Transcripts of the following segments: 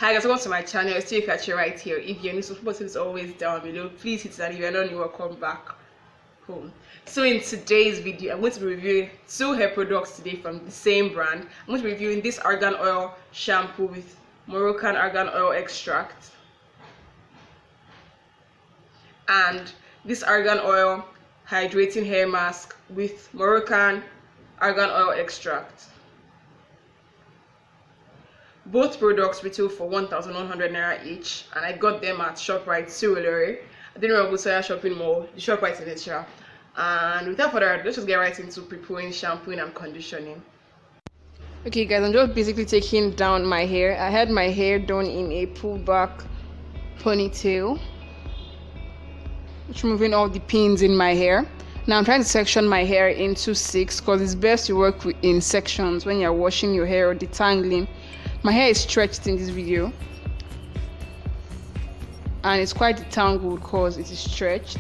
Hi guys, welcome to my channel. It's still catch you right here. If you're new, the button is always down below. Please hit that. If you're not new, welcome back home. So in today's video, I'm going to be reviewing two hair products today from the same brand. I'm going to be reviewing this Argan oil shampoo with Moroccan argan oil extract and this argan oil hydrating hair mask with Moroccan argan oil extract. Both products retail for 1,100 naira each, and I got them at ShopRite Surulere. I didn't know Busaya shopping mall, the ShopRite in Nature. And without further ado, let's just get right into preparing, shampooing, and conditioning. Okay, guys, I'm just basically taking down my hair. I had my hair done in a pullback ponytail, just removing all the pins in my hair. Now I'm trying to section my hair into 6 because it's best to work in sections when you're washing your hair or detangling. My hair is stretched in this video and it's quite detangled because it is stretched.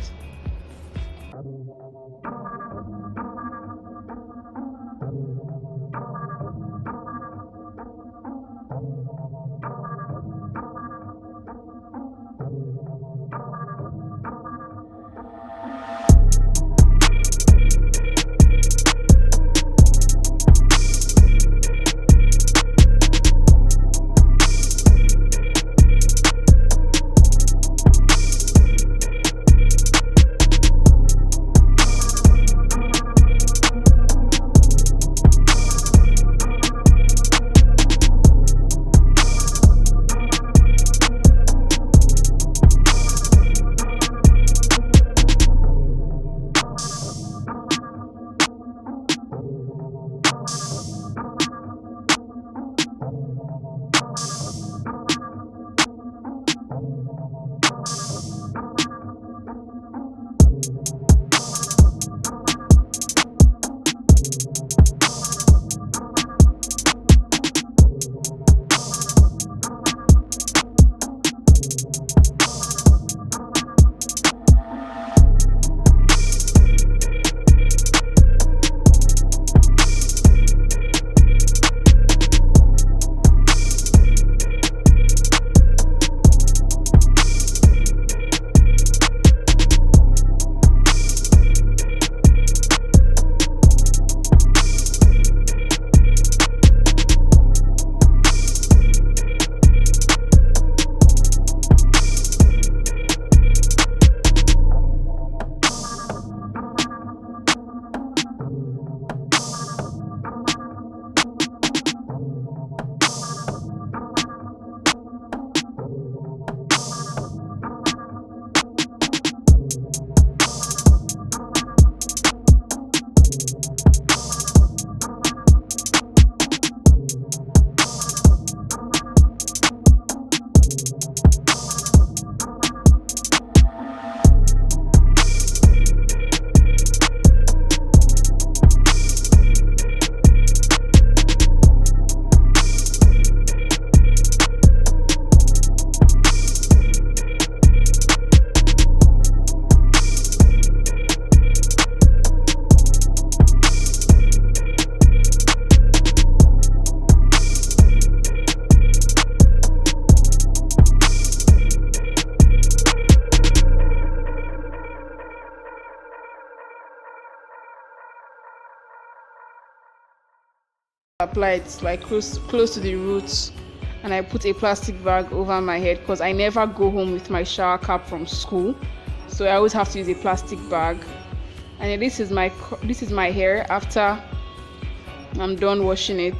Apply it like close to the roots, and I put a plastic bag over my head because I never go home with my shower cap from school, so I always have to use a plastic bag. And this is my hair after I'm done washing it.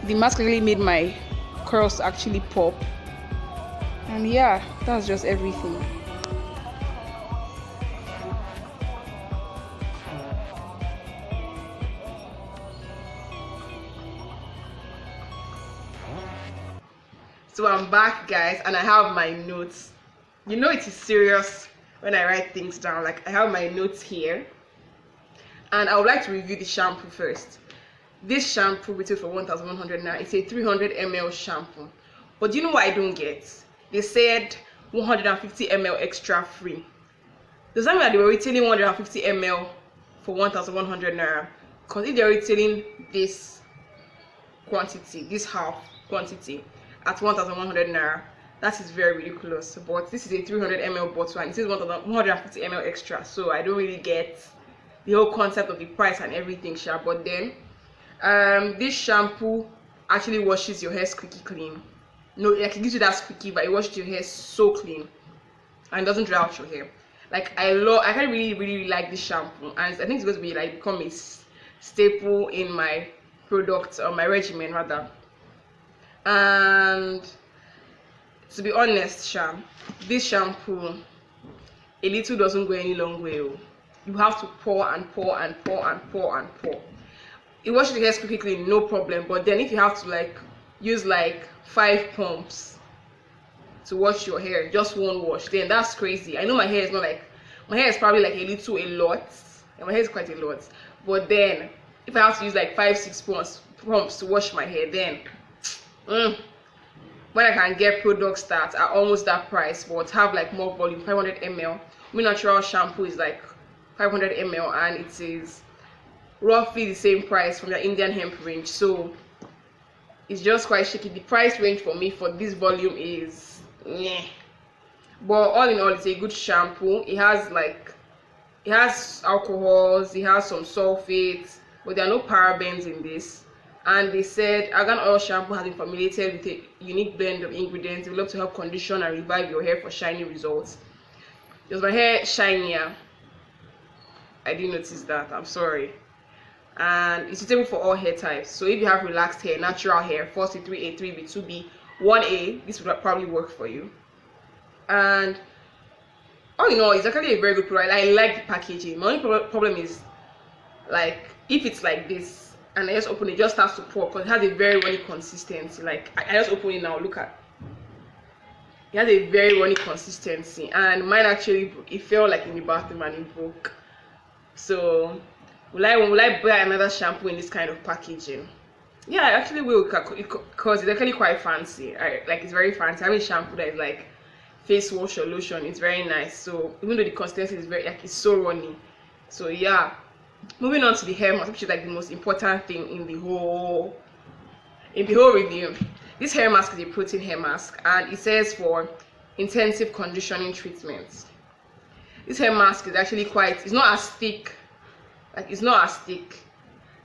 The mask really made my curls actually pop, and yeah, that's just everything. So I'm back, guys, and I have my notes. You know it is serious when I write things down. Like, I have my notes here, and I would like to review the shampoo first. This shampoo retails for 1,100 naira. It's a 300 ml shampoo, but do you know what I don't get? They said 150 ml extra free. Does that mean that they were retailing 150 ml for 1,100 naira? Because if they're retailing this quantity, this half quantity at 1,100 naira. That is very ridiculous. But this is a 300 ml bottle and it is 150 ml extra, so I don't really get the whole concept of the price and everything, sure. But then this shampoo actually washes your hair squeaky clean. No, like it gives you that squeaky, but it washes your hair so clean and doesn't dry out your hair. Like I can really like this shampoo, and I think it's going to be like become a staple in my product or my regimen rather. And to be honest, this shampoo, a little doesn't go any long way. You have to pour and pour and pour and pour and pour. It washes the hair quickly, no problem. But then if you have to like use like 5 pumps to wash your hair, just one wash, then that's crazy. I know my hair is not like, my hair is probably like a lot, and my hair is quite a lot. But then if I have to use like 5-6 pumps to wash my hair, then when I can get products that are almost that price but have like more volume, 500 ml. My natural shampoo is like 500 ml and it is roughly the same price from the Indian hemp range, so it's just quite shaky. The price range for me for this volume is yeah. But all in all, it's a good shampoo. It has alcohols, it has some sulfates, but there are no parabens in this. And they said Argan oil shampoo has been formulated with a unique blend of ingredients developed to help condition and revive your hair for shiny results. Does my hair shinier? I didn't notice that, I'm sorry. And it's suitable for all hair types. So if you have relaxed hair, natural hair, 4C3A, 3B, 2B, 1A, this would probably work for you. And all in all, it's actually a very good product. I like the packaging. My only problem is like if it's like this and I just open it, just starts to pour because it has a very runny consistency. Like I just open it now, look at it, has a very runny consistency, and mine actually it felt like in the bathroom and it broke. So will I buy another shampoo in this kind of packaging? Yeah, I actually will, because it's actually quite fancy. It's very fancy. Having shampoo that is like face wash or lotion, it's very nice. So even though the consistency is very it's so runny, so yeah. Moving on to the hair mask, which is like the most important thing in the whole review. This hair mask is a protein hair mask, and it says for intensive conditioning treatments. This hair mask is actually it's not as thick. Like it's not as thick.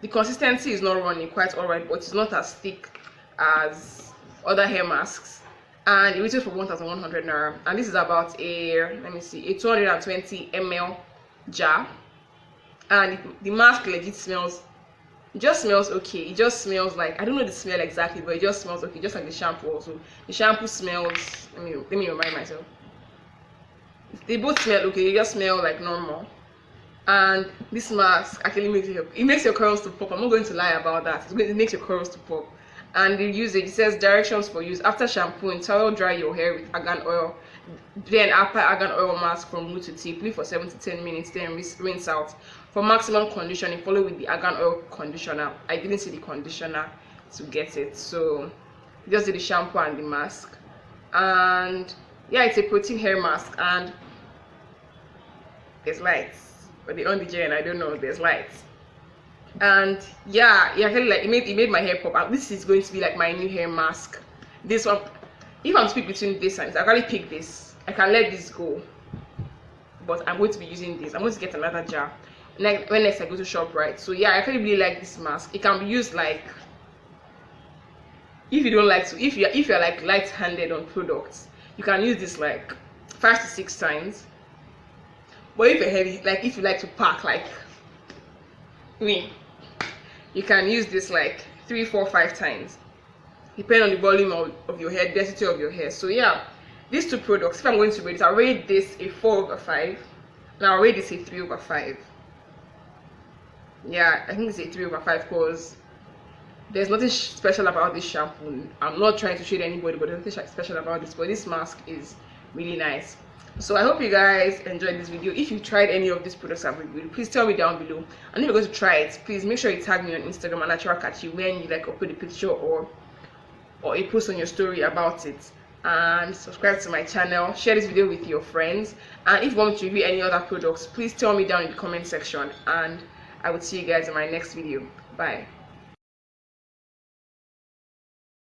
The consistency is not runny, quite alright, but it's not as thick as other hair masks. And it retails for 1,100 naira. And this is about a 220 ml jar. And the mask legit smells, it just smells okay. It just smells like, I don't know the smell exactly, but it just smells okay, just like the shampoo also. The shampoo smells, let me remind myself. They both smell okay, they just smell like normal. And this mask actually makes your curls to pop. I'm not going to lie about that. It makes your curls to pop. And the usage, it says directions for use. After shampooing, towel dry your hair with argan oil. Then apply argan oil mask from root to tip. Leave for 7 to 10 minutes, then rinse out. For maximum conditioning, follow with the argan oil conditioner. I didn't see the conditioner to get it, so just did the shampoo and the mask. And yeah, it's a protein hair mask, and there's lights, but they on the gen, I don't know, there's lights. And yeah, it actually like it made my hair pop out. This is going to be like my new hair mask. This one, if I'm split between this and this, I actually pick this. I can let this go, but I'm going to be using this. I'm going to get another jar when next I go to ShopRite. So yeah, I actually really like this mask. It can be used like if you don't like to, if you're like light-handed on products, you can use this like 5 to 6 times. But if you're heavy, like if you like to pack like me, you can use this like 3, 4, 5 times, depending on the volume of your hair, density of your hair. So yeah, these two products, if I'm going to rate it, I'll rate this a 4/5, and I'll rate this a 3/5. Yeah, I think it's a 3/5 because there's nothing special about this shampoo. I'm not trying to shade anybody, but there's nothing special about this. But this mask is really nice. So I hope you guys enjoyed this video. If you tried any of these products I've reviewed, please tell me down below. And if you're going to try it, please make sure you tag me on Instagram at naturalkachi when you like upload a picture or a post on your story about it. And subscribe to my channel, share this video with your friends. And if you want me to review any other products, please tell me down in the comment section, and I will see you guys in my next video. Bye.